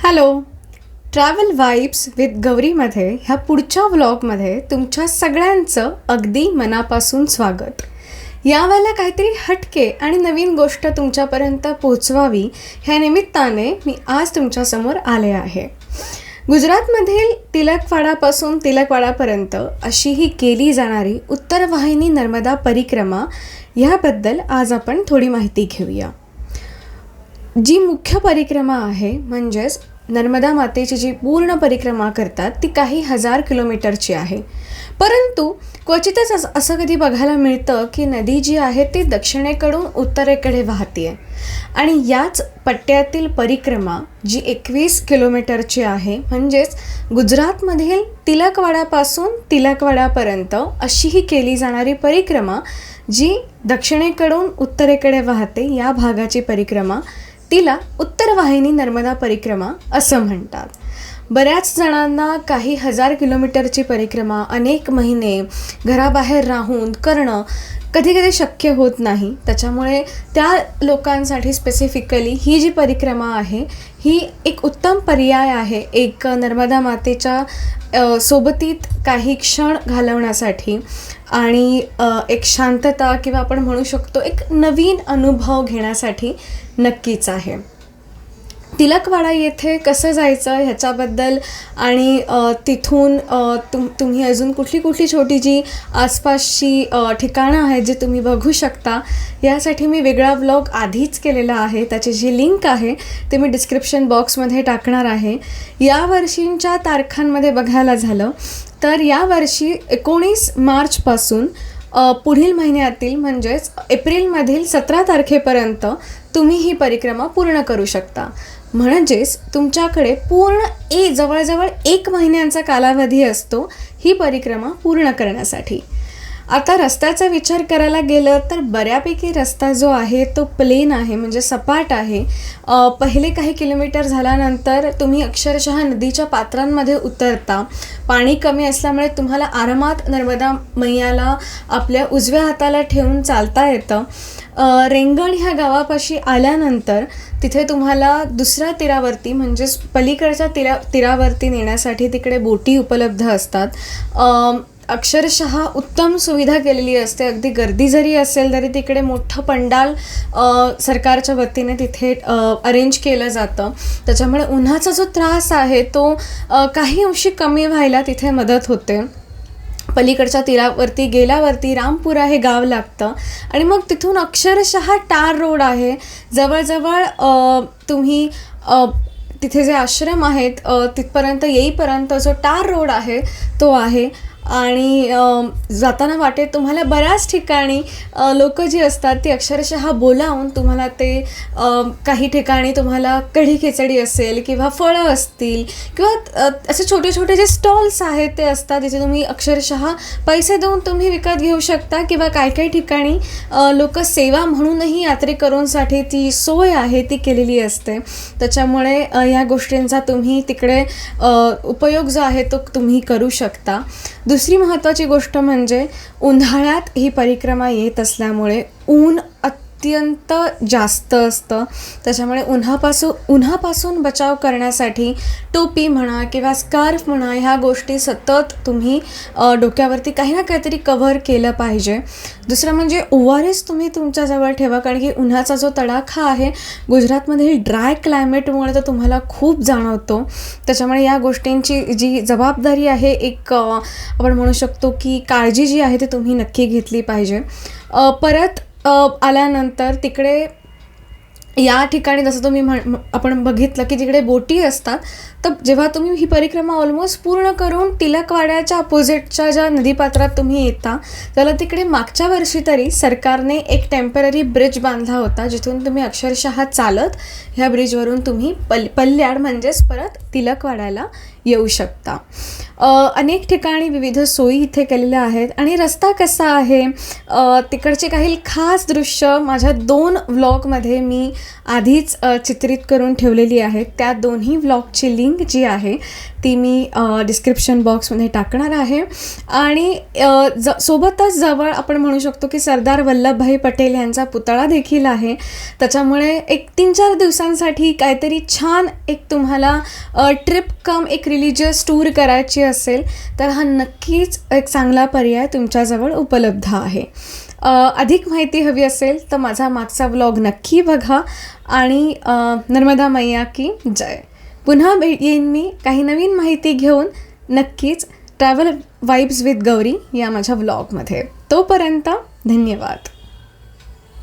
Hello. Travel vibes with गौरीमध्ये ह्या पुढच्या व्लॉगमध्ये तुमच्या सगळ्यांचं अगदी मनापासून स्वागत. यावेळेला काहीतरी हटके आणि नवीन गोष्ट तुमच्यापर्यंत पोहोचवावी ह्या निमित्ताने मी आज तुमच्यासमोर आले आहे. गुजरातमधील तिलकवाडापासून तिलकवाडापर्यंत अशी ही केली जाणारी उत्तर वाहिनी नर्मदा परिक्रमा ह्याबद्दल आज आपण थोडी माहिती घेऊया. जी मुख्य परिक्रमा आहे म्हणजेच नर्मदा मातेची जी पूर्ण परिक्रमा करतात ती काही हजार किलोमीटरची आहे. परंतु क्वचितच असं कधी बघायला मिळतं की नदी जी आहे ती दक्षिणेकडून उत्तरेकडे वाहते आहे आणि याच पट्ट्यातील परिक्रमा जी 21 किलोमीटरची आहे म्हणजेच गुजरातमधील तिलकवाडापासून तिलकवाडापर्यंत अशी ही केली जाणारी परिक्रमा जी दक्षिणेकडून उत्तरेकडे वाहते या भागाची परिक्रमा तिला उत्तर वाहिनी नर्मदा परिक्रमा असं म्हणतात. बऱ्याच जणांना काही हजार किलोमीटरची परिक्रमा अनेक महिने घराबाहेर राहून करणं कधी कधी शक्य होत नाही. त्याच्यामुळे त्या लोकांसाठी स्पेसिफिकली ही जी परिक्रमा आहे ही एक उत्तम पर्याय आहे. एक नर्मदा मातेच्या सोबतीत काही क्षण घालवण्यासाठी आणि एक शांतता किंवा आपण म्हणू शकतो एक नवीन अनुभव घेण्यासाठी नक्कीच आहे. तिलकवाडा येथे कसं जायचं ह्याच्याबद्दल आणि तिथून तुम्ही अजून कुठली छोटी जी आसपासची ठिकाणं आहेत जे तुम्ही बघू शकता यासाठी मी वेगळा व्लॉग आधीच केलेला आहे. त्याची जी लिंक आहे ते मी डिस्क्रिप्शन बॉक्समध्ये टाकणार आहे. या वर्षींच्या तारखांमध्ये बघायला झालं तर यावर्षी 19 मार्चपासून पुढील महिन्यातील म्हणजेच एप्रिलमधील 17 तारखेपर्यंत तुम्ही ही परिक्रमा पूर्ण करू शकता. म्हणजेच तुमच्याकडे पूर्ण जवळजवळ 1 महिन्यांचा कालावधी असतो ही परिक्रमा पूर्ण करण्यासाठी. आता रस्त्याचा विचार करायला गेलं तर बऱ्यापैकी रस्ता जो आहे तो प्लेन आहे म्हणजे सपाट आहे. पहिले काही किलोमीटर झाल्यानंतर तुम्ही अक्षरशः नदीच्या पात्रांमध्ये उतरता. पाणी कमी असल्यामुळे तुम्हाला आरामात नर्मदा मैयाला आपल्या उजव्या हाताला ठेवून चालता येतं. रेंगण ह्या गावापाशी आल्यानंतर तिथे तुम्हाला दुसऱ्या तीरावरती म्हणजेच पलीकडच्या तीरावरती नेण्यासाठी तिकडे बोटी उपलब्ध असतात. अक्षरशः उत्तम सुविधा केलेली असते. अगदी गर्दी जरी असेल तरी तिकडे मोठं पंडाल सरकारच्या वतीने तिथे अरेंज केलं जातं. त्याच्यामुळे उन्हाचा जो त्रास आहे तो काही अंशी कमी व्हायला तिथे मदत होते. पलीकडच्या तीरावरती गेल्यावरती रामपुरा हे गाव लागतं आणि मग तिथून अक्षरशः टार रोड आहे. जवळजवळ तुम्ही तिथे जे आश्रम आहेत तिथपर्यंत येईपर्यंत जो टार रोड आहे तो आहे. आणि जाताना वाटेत तुम्हाला बऱ्याच ठिकाणी लोक जी असतात ती अक्षरशः बोलावून तुम्हाला ते काही ठिकाणी तुम्हाला कढी खिचडी असेल किंवा फळं असतील किंवा असे छोटे छोटे जे स्टॉल्स आहेत ते असतात जिथे तुम्ही अक्षरशः पैसे देऊन तुम्ही विकत घेऊ शकता किंवा काही ठिकाणी लोक सेवा म्हणूनही यात्रेकरूंसाठी ती सोय आहे ती केलेली असते. त्याच्यामुळे या गोष्टींचा तुम्ही तिकडे उपयोग जो आहे तो तुम्ही करू शकता. दुसरी महत्त्वाची गोष्ट म्हणजे उन्हाळ्यात ही परिक्रमा येत असल्यामुळे ऊन अत्यंत जास्त असतं. त्याच्यामुळे उन्हापासून बचाव करण्यासाठी टोपी म्हणा किंवा स्कार्फ म्हणा ह्या गोष्टी सतत तुम्ही डोक्यावरती काही ना काहीतरी कव्हर केलं पाहिजे. दुसरं म्हणजे ORS तुम्ही तुमच्याजवळ ठेवा कारण की उन्हाचा जो तडाखा आहे गुजरातमधील ड्राय क्लायमेटमुळे तर तुम्हाला खूप जाणवतो. त्याच्यामुळे या गोष्टींची जी जबाबदारी आहे एक आपण म्हणू शकतो की काळजी जी आहे ती तुम्ही नक्की घेतली पाहिजे. परत आल्यानंतर तिकडे या ठिकाणी जसं तुम्ही आपण बघितलं की तिकडे बोटी असतात. तर जेव्हा तुम्ही ही परिक्रमा ऑलमोस्ट पूर्ण करून तिलकवाड्याच्या अपोजिटच्या ज्या नदीपात्रात तुम्ही येता त्याला तिकडे मागच्या वर्षी तरी सरकारने एक टेम्पररी ब्रिज बांधला होता जिथून तुम्ही अक्षरशः चालत ह्या ब्रिजवरून तुम्ही पल्ल्याड म्हणजेच परत तिलकवाड्याला येऊ शकता. अनेक ठिकाणी विविध सोयी इथे केलेल्या आहेत. आणि रस्ता कसा आहे तिकडचे काही खास दृश्य माझ्या 2 व्लॉगमध्ये मी आधीच चित्रित करून ठेवलेली आहे. त्या दोन्ही व्लॉगची लिंक जी आहे ती मी डिस्क्रिप्शन बॉक्समध्ये टाकणार आहे. आणि सोबतच जवळ आपण म्हणू शकतो की सरदार वल्लभभाई पटेल यांचा पुतळा देखील आहे. त्याच्यामुळे एक 3-4 दिवसांसाठी काहीतरी छान एक तुम्हाला ट्रिप कम एक रिलिजियस टूर करायची असेल तर हा नक्कीच एक चांगला पर्याय तुमच्याजवळ उपलब्ध आहे. अधिक माहिती हवी असेल तर माझा मागचा व्लॉग नक्की बघा. आणि नर्मदा मैया की जय. पुन्हा येईन मी काही नवीन माहिती घेऊन नक्कीच ट्रॅव्हल वाईब्स विथ गौरी या माझ्या व्लॉगमध्ये. तोपर्यंत धन्यवाद.